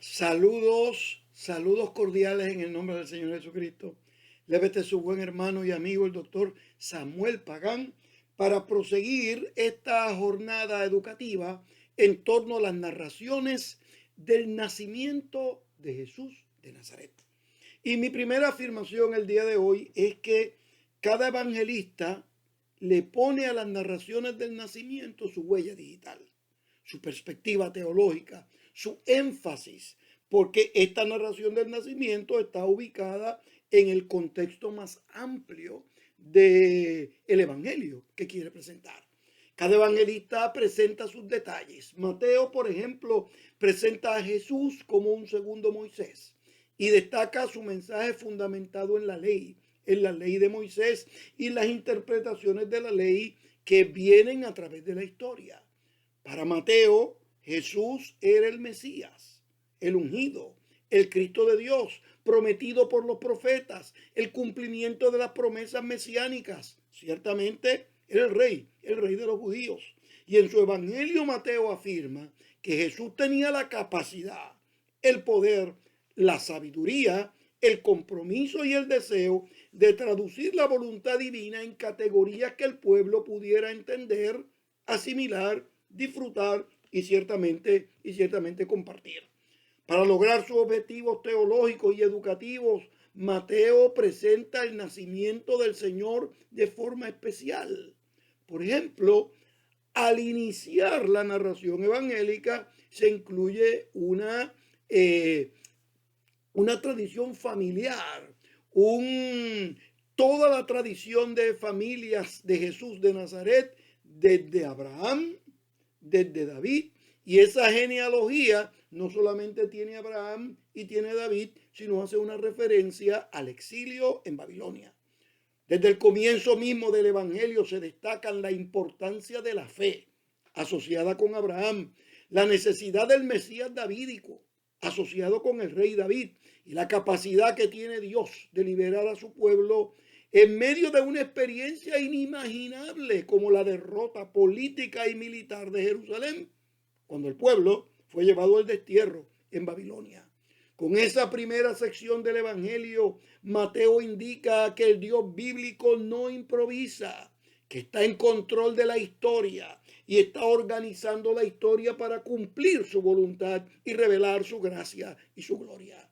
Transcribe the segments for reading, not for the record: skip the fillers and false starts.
Saludos, saludos cordiales en el nombre del Señor Jesucristo. Lévete su buen hermano y amigo, el doctor Samuel Pagán, para proseguir esta jornada educativa en torno a las narraciones del nacimiento de Jesús de Nazaret. Y mi primera afirmación el día de hoy es que cada evangelista le pone a las narraciones del nacimiento su huella digital, su perspectiva teológica, su énfasis, porque esta narración del nacimiento está ubicada en el contexto más amplio del evangelio que quiere presentar. Cada evangelista presenta sus detalles. Mateo, por ejemplo, presenta a Jesús como un segundo Moisés y destaca su mensaje fundamentado en la ley de Moisés y las interpretaciones de la ley que vienen a través de la historia. Para Mateo, Jesús era el Mesías, el ungido, el Cristo de Dios, prometido por los profetas, el cumplimiento de las promesas mesiánicas. Ciertamente era el rey de los judíos. Y en su evangelio Mateo afirma que Jesús tenía la capacidad, el poder, la sabiduría, el compromiso y el deseo de traducir la voluntad divina en categorías que el pueblo pudiera entender, asimilar, disfrutar y ciertamente compartir. Para lograr sus objetivos teológicos y educativos, Mateo presenta el nacimiento del Señor de forma especial. Por ejemplo, al iniciar la narración evangélica se incluye una tradición familiar, toda la tradición de familias de Jesús de Nazaret, desde Abraham, desde David, y esa genealogía no solamente tiene Abraham y tiene David, sino hace una referencia al exilio en Babilonia. Desde el comienzo mismo del Evangelio se destaca la importancia de la fe asociada con Abraham, la necesidad del Mesías davídico asociado con el rey David y la capacidad que tiene Dios de liberar a su pueblo en medio de una experiencia inimaginable como la derrota política y militar de Jerusalén, cuando el pueblo fue llevado al destierro en Babilonia. Con esa primera sección del Evangelio, Mateo indica que el Dios bíblico no improvisa, que está en control de la historia y está organizando la historia para cumplir su voluntad y revelar su gracia y su gloria.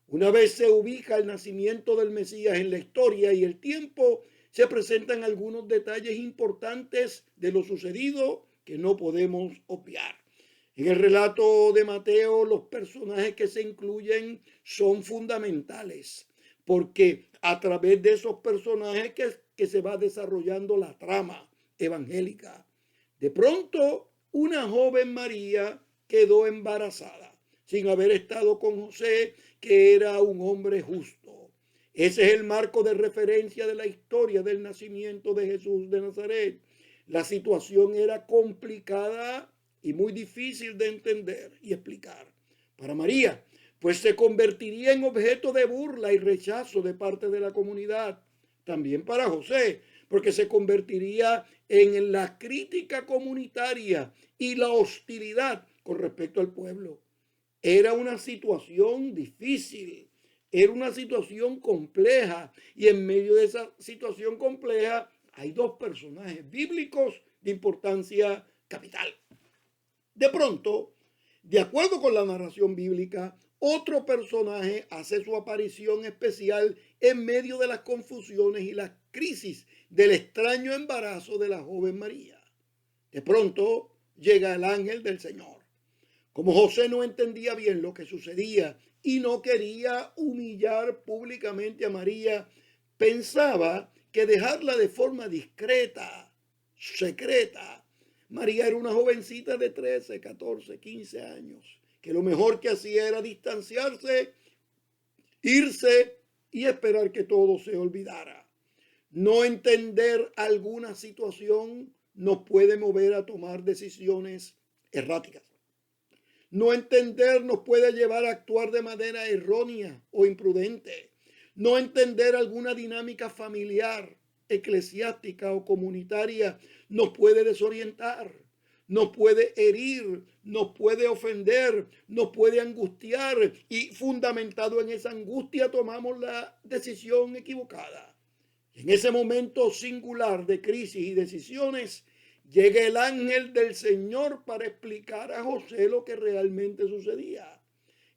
Una vez se ubica el nacimiento del Mesías en la historia y el tiempo, se presentan algunos detalles importantes de lo sucedido que no podemos obviar. En el relato de Mateo, los personajes que se incluyen son fundamentales, porque a través de esos personajes que se va desarrollando la trama evangélica. De pronto, una joven María quedó embarazada, sin haber estado con José, que era un hombre justo. Ese es el marco de referencia de la historia del nacimiento de Jesús de Nazaret. La situación era complicada y muy difícil de entender y explicar. Para María, pues se convertiría en objeto de burla y rechazo de parte de la comunidad. También para José, porque se convertiría en la crítica comunitaria y la hostilidad con respecto al pueblo. Era una situación difícil, era una situación compleja, y en medio de esa situación compleja hay dos personajes bíblicos de importancia capital. De pronto, de acuerdo con la narración bíblica, otro personaje hace su aparición especial en medio de las confusiones y las crisis del extraño embarazo de la joven María. De pronto llega el ángel del Señor. Como José no entendía bien lo que sucedía y no quería humillar públicamente a María, pensaba que dejarla de forma discreta, secreta. María era una jovencita de 13, 14, 15 años, que lo mejor que hacía era distanciarse, irse y esperar que todo se olvidara. No entender alguna situación nos puede mover a tomar decisiones erráticas. No entender nos puede llevar a actuar de manera errónea o imprudente. No entender alguna dinámica familiar, eclesiástica o comunitaria nos puede desorientar. nos puede herir, nos puede ofender, nos puede angustiar y fundamentado en esa angustia tomamos la decisión equivocada. En ese momento singular de crisis y decisiones, llega el ángel del Señor para explicar a José lo que realmente sucedía.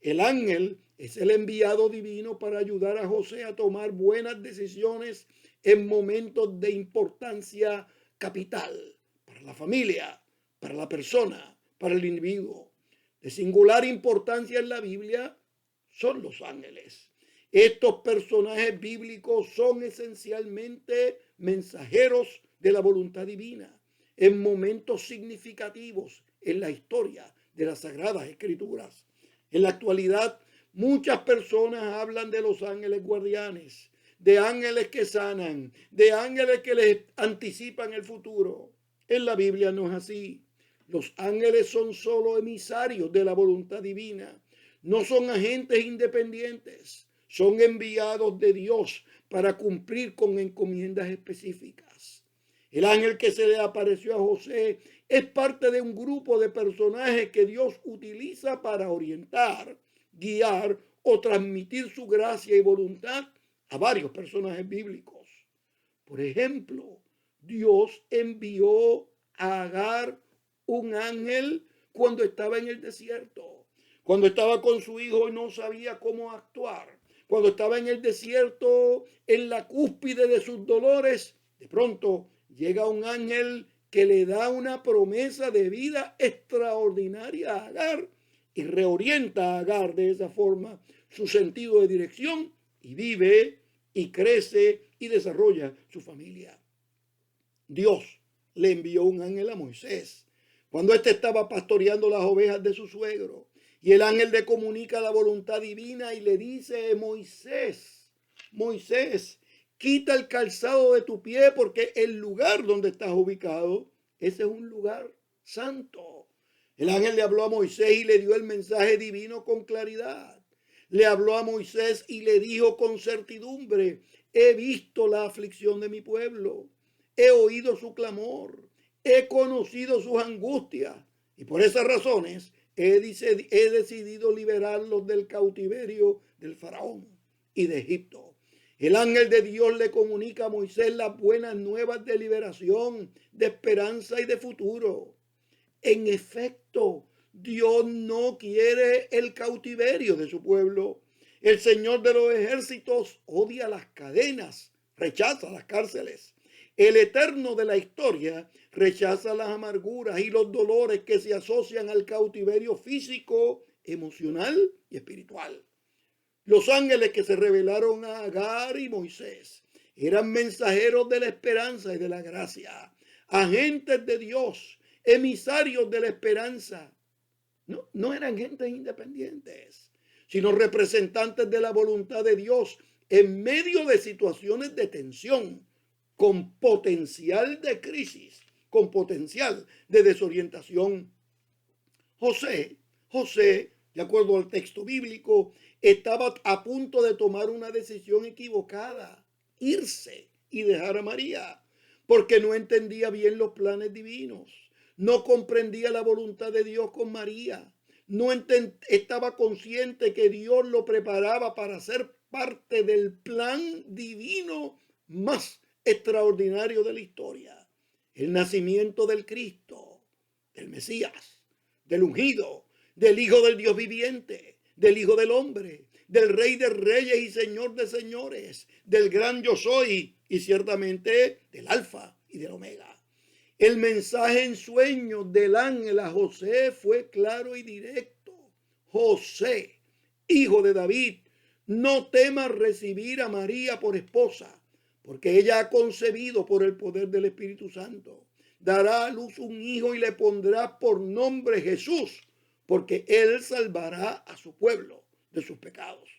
El ángel es el enviado divino para ayudar a José a tomar buenas decisiones en momentos de importancia capital para la familia, para la persona, para el individuo. De singular importancia en la Biblia son los ángeles. Estos personajes bíblicos son esencialmente mensajeros de la voluntad divina en momentos significativos en la historia de las Sagradas Escrituras. En la actualidad, muchas personas hablan de los ángeles guardianes, de ángeles que sanan, de ángeles que les anticipan el futuro. En la Biblia no es así. Los ángeles son solo emisarios de la voluntad divina. No son agentes independientes. Son enviados de Dios para cumplir con encomiendas específicas. El ángel que se le apareció a José es parte de un grupo de personajes que Dios utiliza para orientar, guiar o transmitir su gracia y voluntad a varios personajes bíblicos. Por ejemplo, Dios envió a Agar un ángel cuando estaba en el desierto, cuando estaba con su hijo y no sabía cómo actuar, cuando estaba en el desierto, en la cúspide de sus dolores. De pronto llega un ángel que le da una promesa de vida extraordinaria a Agar y reorienta a Agar de esa forma su sentido de dirección y vive y crece y desarrolla su familia. Dios le envió un ángel a Moisés cuando éste estaba pastoreando las ovejas de su suegro. Y el ángel le comunica la voluntad divina y le dice: Moisés, Moisés, quita el calzado de tu pie porque el lugar donde estás ubicado, ese es un lugar santo. El ángel le habló a Moisés y le dio el mensaje divino con claridad. Le habló a Moisés y le dijo con certidumbre: he visto la aflicción de mi pueblo, he oído su clamor, he conocido sus angustias y por esas razones he decidido liberarlos del cautiverio del faraón y de Egipto. El ángel de Dios le comunica a Moisés las buenas nuevas de liberación, de esperanza y de futuro. En efecto, Dios no quiere el cautiverio de su pueblo. El Señor de los ejércitos odia las cadenas, rechaza las cárceles. El Eterno de la historia rechaza las amarguras y los dolores que se asocian al cautiverio físico, emocional y espiritual. Los ángeles que se revelaron a Agar y Moisés eran mensajeros de la esperanza y de la gracia, agentes de Dios, emisarios de la esperanza. No eran gentes independientes, sino representantes de la voluntad de Dios en medio de situaciones de tensión, con potencial de crisis, con potencial de desorientación. José, de acuerdo al texto bíblico, estaba a punto de tomar una decisión equivocada: irse y dejar a María, porque no entendía bien los planes divinos, no comprendía la voluntad de Dios con María, no estaba consciente que Dios lo preparaba para ser parte del plan divino más extraordinario de la historia: el nacimiento del Cristo, del Mesías, del ungido, del Hijo del Dios viviente, del Hijo del hombre, del Rey de reyes y Señor de señores, del gran yo soy y ciertamente del Alfa y del Omega. El mensaje en sueños del ángel a José fue claro y directo: José, hijo de David, no temas recibir a María por esposa, porque ella ha concebido por el poder del Espíritu Santo. Dará a luz un hijo y le pondrá por nombre Jesús, porque él salvará a su pueblo de sus pecados.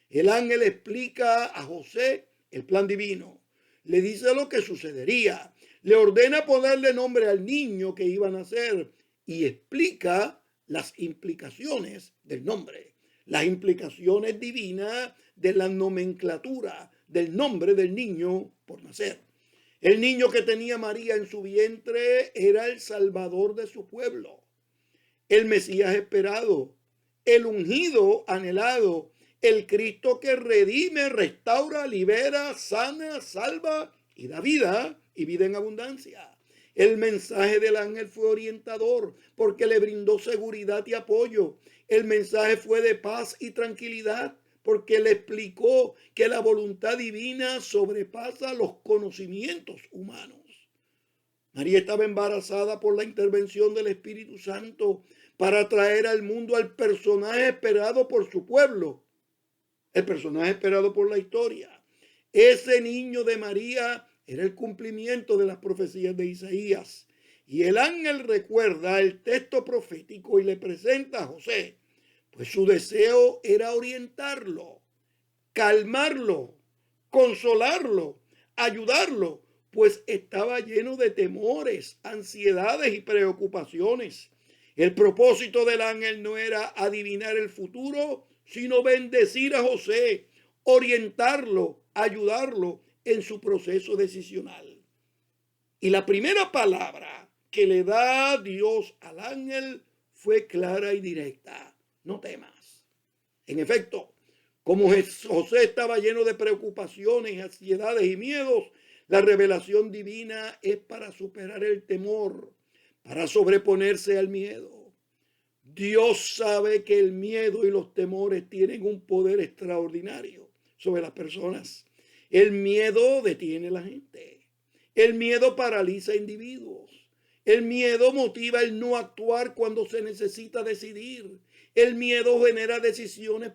El ángel explica a José el plan divino, le dice lo que sucedería, le ordena ponerle nombre al niño que iba a nacer y explica las implicaciones del nombre, las implicaciones divinas de la nomenclatura del nombre del niño por nacer. El niño que tenía María en su vientre era el Salvador de su pueblo, el Mesías esperado, el ungido anhelado, el Cristo que redime, restaura, libera, sana, salva y da vida y vida en abundancia. El mensaje del ángel fue orientador porque le brindó seguridad y apoyo. El mensaje fue de paz y tranquilidad porque le explicó que la voluntad divina sobrepasa los conocimientos humanos. María estaba embarazada por la intervención del Espíritu Santo para traer al mundo al personaje esperado por su pueblo, el personaje esperado por la historia. Ese niño de María era el cumplimiento de las profecías de Isaías. Y el ángel recuerda el texto profético y le presenta a José, pues su deseo era orientarlo, calmarlo, consolarlo, ayudarlo, pues estaba lleno de temores, ansiedades y preocupaciones. El propósito del ángel no era adivinar el futuro, sino bendecir a José, orientarlo, ayudarlo en su proceso decisional. Y la primera palabra que le da Dios al ángel fue clara y directa: no temas. En efecto, como José estaba lleno de preocupaciones, ansiedades y miedos, la revelación divina es para superar el temor, para sobreponerse al miedo. Dios sabe que el miedo y los temores tienen un poder extraordinario sobre las personas. El miedo detiene a la gente. El miedo paraliza a individuos. El miedo motiva el no actuar cuando se necesita decidir. El miedo genera decisiones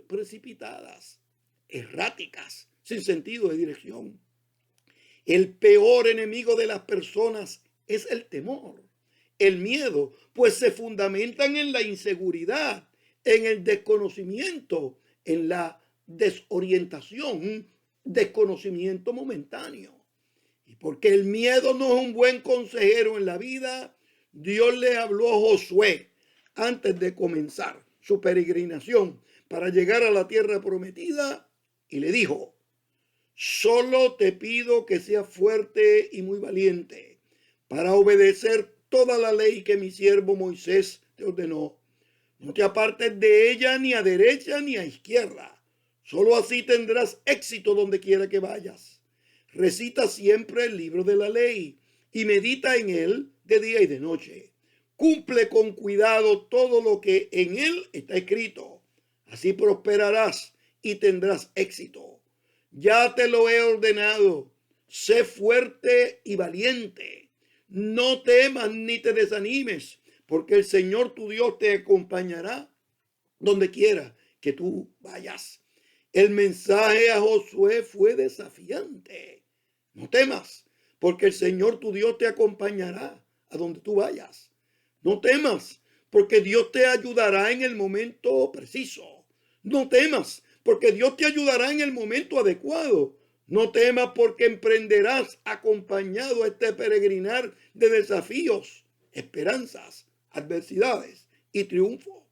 precipitadas, erráticas, sin sentido de dirección. El peor enemigo de las personas es el temor, el miedo, pues se fundamentan en la inseguridad, en el desconocimiento, en la desorientación, desconocimiento momentáneo. Y porque el miedo no es un buen consejero en la vida, Dios le habló a Josué antes de comenzar su peregrinación para llegar a la tierra prometida y le dijo: solo te pido que seas fuerte y muy valiente para obedecer toda la ley que mi siervo Moisés te ordenó. No te apartes de ella ni a derecha ni a izquierda. Solo así tendrás éxito donde quiera que vayas. Recita siempre el libro de la ley y medita en él de día y de noche. Cumple con cuidado todo lo que en él está escrito. Así prosperarás y tendrás éxito. Ya te lo he ordenado. Sé fuerte y valiente. No temas ni te desanimes, porque el Señor tu Dios te acompañará donde quiera que tú vayas. El mensaje a Josué fue desafiante. No temas, porque el Señor tu Dios te acompañará a donde tú vayas. No temas, porque Dios te ayudará en el momento preciso. No temas, porque Dios te ayudará en el momento adecuado. No temas, porque emprenderás acompañado a este peregrinar de desafíos, esperanzas, adversidades y triunfo.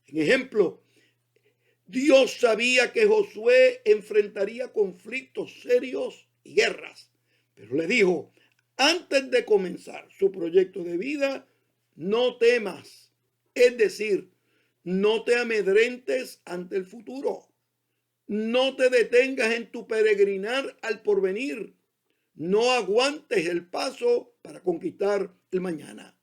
En ejemplo, Dios sabía que Josué enfrentaría conflictos serios y guerras, pero le dijo, antes de comenzar su proyecto de vida, no temas, es decir, no te amedrentes ante el futuro. No te detengas en tu peregrinar al porvenir. No aguantes el paso para conquistar el mañana.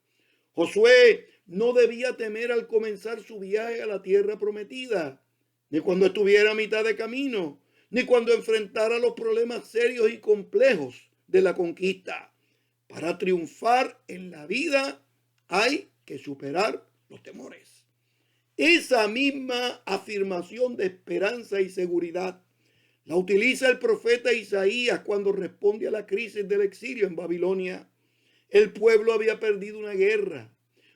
Josué no debía temer al comenzar su viaje a la tierra prometida, ni cuando estuviera a mitad de camino, ni cuando enfrentara los problemas serios y complejos de la conquista. Para triunfar en la vida hay que superar los temores. Esa misma afirmación de esperanza y seguridad la utiliza el profeta Isaías cuando responde a la crisis del exilio en Babilonia. El pueblo había perdido una guerra.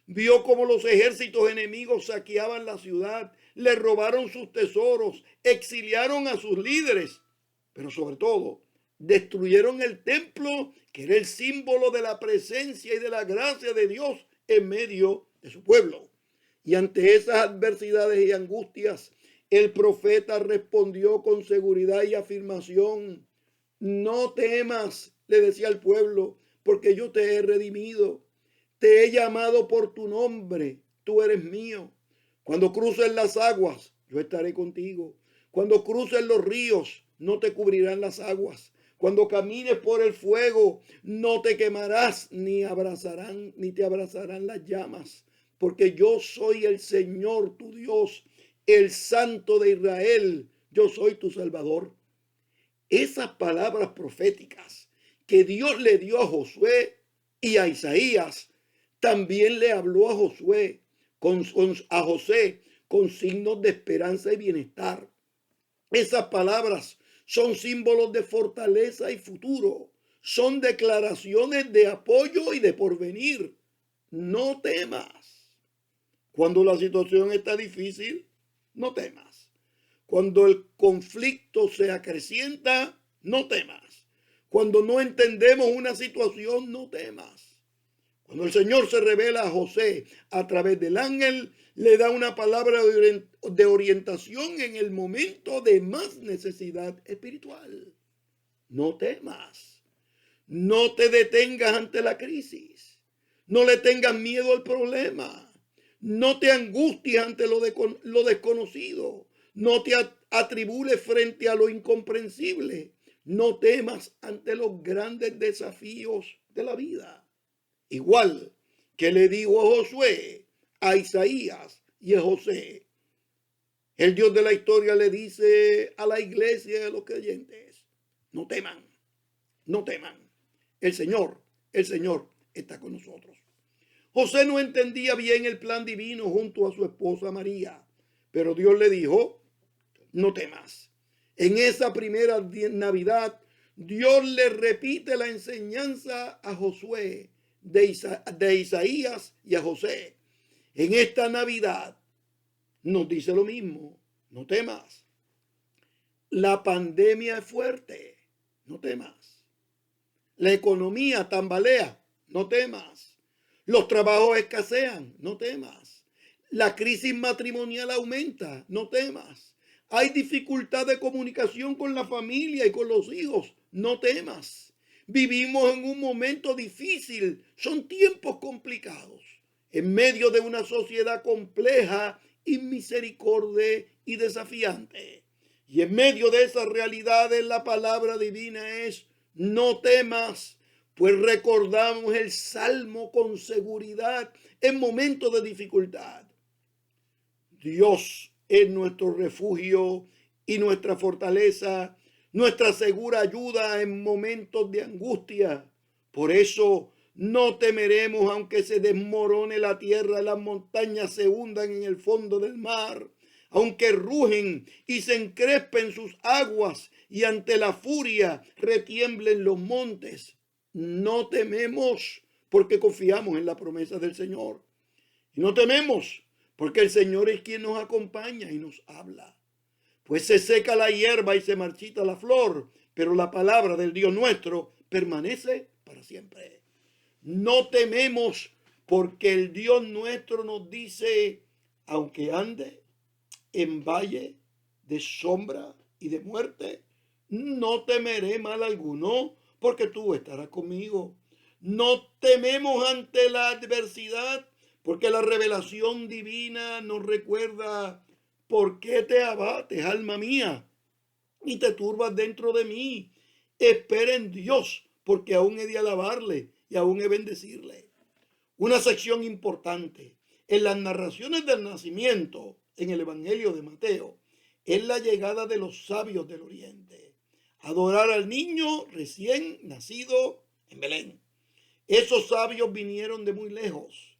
Vio cómo los ejércitos enemigos saqueaban la ciudad, le robaron sus tesoros, exiliaron a sus líderes, pero sobre todo destruyeron el templo, que era el símbolo de la presencia y de la gracia de Dios en medio de su pueblo. Y ante esas adversidades y angustias, el profeta respondió con seguridad y afirmación: no temas, le decía al pueblo, porque yo te he redimido, te he llamado por tu nombre, tú eres mío. Cuando cruces las aguas, yo estaré contigo. Cuando cruces los ríos, no te cubrirán las aguas. Cuando camines por el fuego, no te quemarás, ni te abrazarán las llamas, porque yo soy el Señor tu Dios, el Santo de Israel. Yo soy tu Salvador. Esas palabras proféticas que Dios le dio a Josué y a Isaías, también le habló a Josué, a José, con signos de esperanza y bienestar. Esas palabras son símbolos de fortaleza y futuro. Son declaraciones de apoyo y de porvenir. No temas. Cuando la situación está difícil, no temas. Cuando el conflicto se acrecienta, no temas. Cuando no entendemos una situación, no temas. Cuando el Señor se revela a José a través del ángel, le da una palabra de orientación en el momento de más necesidad espiritual. No temas. No te detengas ante la crisis. No le tengas miedo al problema. No te angusties ante lo desconocido. No te atribules frente a lo incomprensible. No temas ante los grandes desafíos de la vida. Igual que le dijo a Josué, a Isaías y a José. El Dios de la historia le dice a la iglesia y a los creyentes, no teman, no teman. El Señor está con nosotros. José no entendía bien el plan divino junto a su esposa María, pero Dios le dijo, no temas. En esa primera Navidad, Dios le repite la enseñanza a Josué de Isaías y a José. En esta Navidad nos dice lo mismo, no temas. La pandemia es fuerte, no temas. La economía tambalea, no temas. Los trabajos escasean, no temas. La crisis matrimonial aumenta, no temas. Hay dificultad de comunicación con la familia y con los hijos, no temas. Vivimos en un momento difícil, son tiempos complicados, en medio de una sociedad compleja, inmisericordia y desafiante. Y en medio de esas realidades la palabra divina es, no temas, pues recordamos el Salmo con seguridad en momentos de dificultad. Dios es nuestro refugio y nuestra fortaleza, nuestra segura ayuda en momentos de angustia. Por eso no temeremos aunque se desmorone la tierra, las montañas se hundan en el fondo del mar, aunque rugen y se encrespen sus aguas y ante la furia retiemblen los montes. No tememos porque confiamos en la promesa del Señor. Y no tememos porque el Señor es quien nos acompaña y nos habla. Pues se seca la hierba y se marchita la flor, pero la palabra del Dios nuestro permanece para siempre. No tememos porque el Dios nuestro nos dice, aunque ande en valle de sombra y de muerte, no temeré mal alguno, porque tú estarás conmigo. No tememos ante la adversidad, porque la revelación divina nos recuerda, ¿por qué te abates, alma mía, y te turbas dentro de mí? Espera en Dios, porque aún he de alabarle y aún he de bendecirle. Una sección importante en las narraciones del nacimiento en el Evangelio de Mateo es la llegada de los sabios del Oriente. Adorar al niño recién nacido en Belén. Esos sabios vinieron de muy lejos.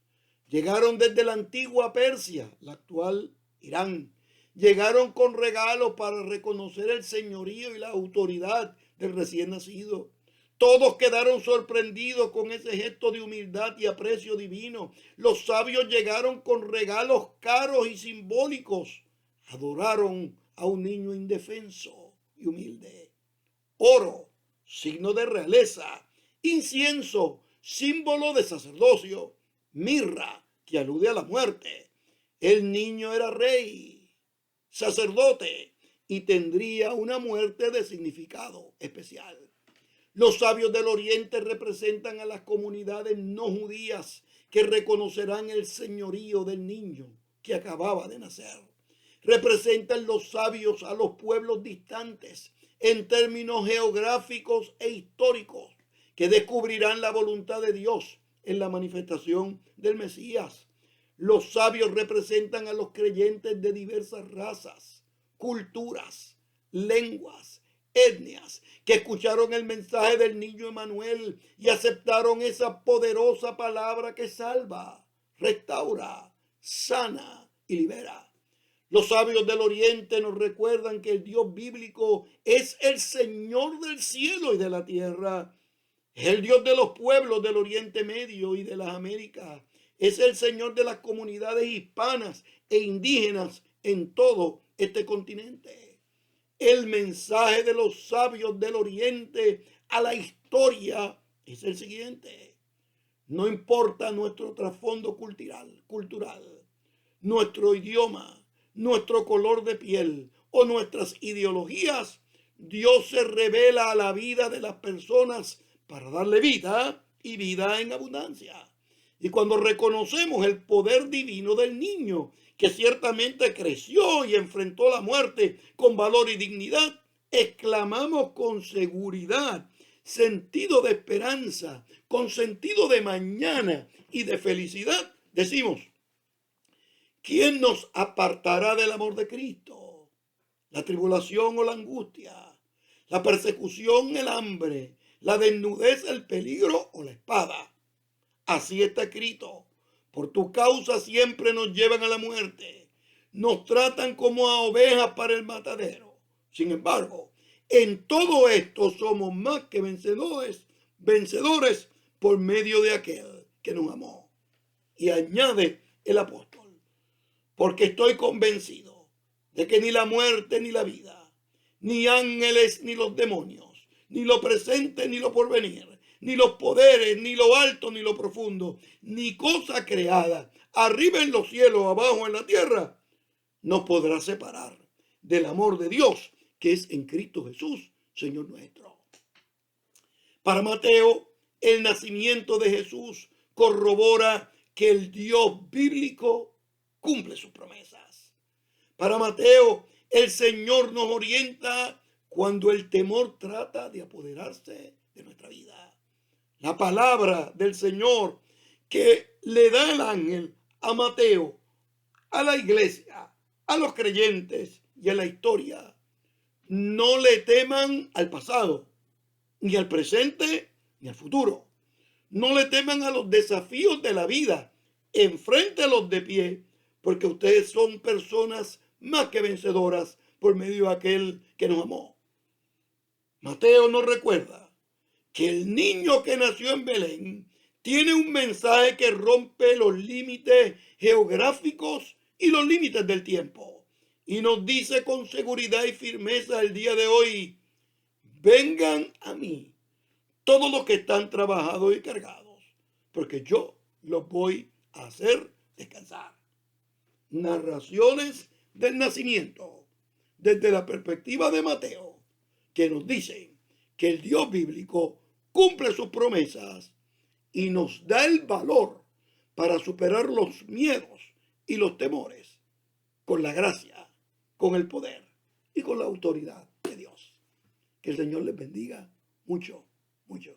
Llegaron desde la antigua Persia, la actual Irán. Llegaron con regalos para reconocer el señorío y la autoridad del recién nacido. Todos quedaron sorprendidos con ese gesto de humildad y aprecio divino. Los sabios llegaron con regalos caros y simbólicos. Adoraron a un niño indefenso y humilde. Oro, signo de realeza. Incienso, símbolo de sacerdocio. Mirra, que alude a la muerte. El niño era rey, sacerdote, y tendría una muerte de significado especial. Los sabios del Oriente representan a las comunidades no judías que reconocerán el señorío del niño que acababa de nacer. Representan los sabios a los pueblos distantes en términos geográficos e históricos que descubrirán la voluntad de Dios en la manifestación del Mesías. Los sabios representan a los creyentes de diversas razas, culturas, lenguas, etnias, que escucharon el mensaje del niño Emanuel y aceptaron esa poderosa palabra que salva, restaura, sana y libera. Los sabios del Oriente nos recuerdan que el Dios bíblico es el Señor del cielo y de la tierra. Es el Dios de los pueblos del Oriente Medio y de las Américas. Es el Señor de las comunidades hispanas e indígenas en todo este continente. El mensaje de los sabios del Oriente a la historia es el siguiente. No importa nuestro trasfondo cultural, nuestro idioma, nuestro color de piel o nuestras ideologías, Dios se revela a la vida de las personas para darle vida y vida en abundancia. Y cuando reconocemos el poder divino del niño, que ciertamente creció y enfrentó la muerte con valor y dignidad, exclamamos con seguridad, sentido de esperanza, con sentido de mañana y de felicidad. Decimos, ¿quién nos apartará del amor de Cristo? ¿La tribulación o la angustia? ¿La persecución, el hambre? ¿La desnudez, el peligro o la espada? Así está escrito. Por tu causa siempre nos llevan a la muerte. Nos tratan como a ovejas para el matadero. Sin embargo, en todo esto somos más que vencedores por medio de aquel que nos amó. Y añade el apóstol, porque estoy convencido de que ni la muerte ni la vida, ni ángeles ni los demonios, ni lo presente ni lo porvenir, ni los poderes, ni lo alto, ni lo profundo, ni cosa creada, arriba en los cielos, abajo en la tierra, nos podrá separar del amor de Dios que es en Cristo Jesús, Señor nuestro. Para Mateo, el nacimiento de Jesús corrobora que el Dios bíblico cumple sus promesas. Para Mateo, el Señor nos orienta cuando el temor trata de apoderarse de nuestra vida. La palabra del Señor que le da el ángel a Mateo, a la iglesia, a los creyentes y a la historia. No le teman al pasado, ni al presente, ni al futuro. No le teman a los desafíos de la vida. Enfréntelos de pie, porque ustedes son personas más que vencedoras por medio de aquel que nos amó. Mateo nos recuerda que el niño que nació en Belén tiene un mensaje que rompe los límites geográficos y los límites del tiempo. Y nos dice con seguridad y firmeza el día de hoy, vengan a mí todos los que están trabajados y cargados, porque yo los voy a hacer descansar. Narraciones del nacimiento desde la perspectiva de Mateo, que nos dicen que el Dios bíblico cumple sus promesas y nos da el valor para superar los miedos y los temores con la gracia, con el poder y con la autoridad de Dios. Que el Señor les bendiga mucho, mucho.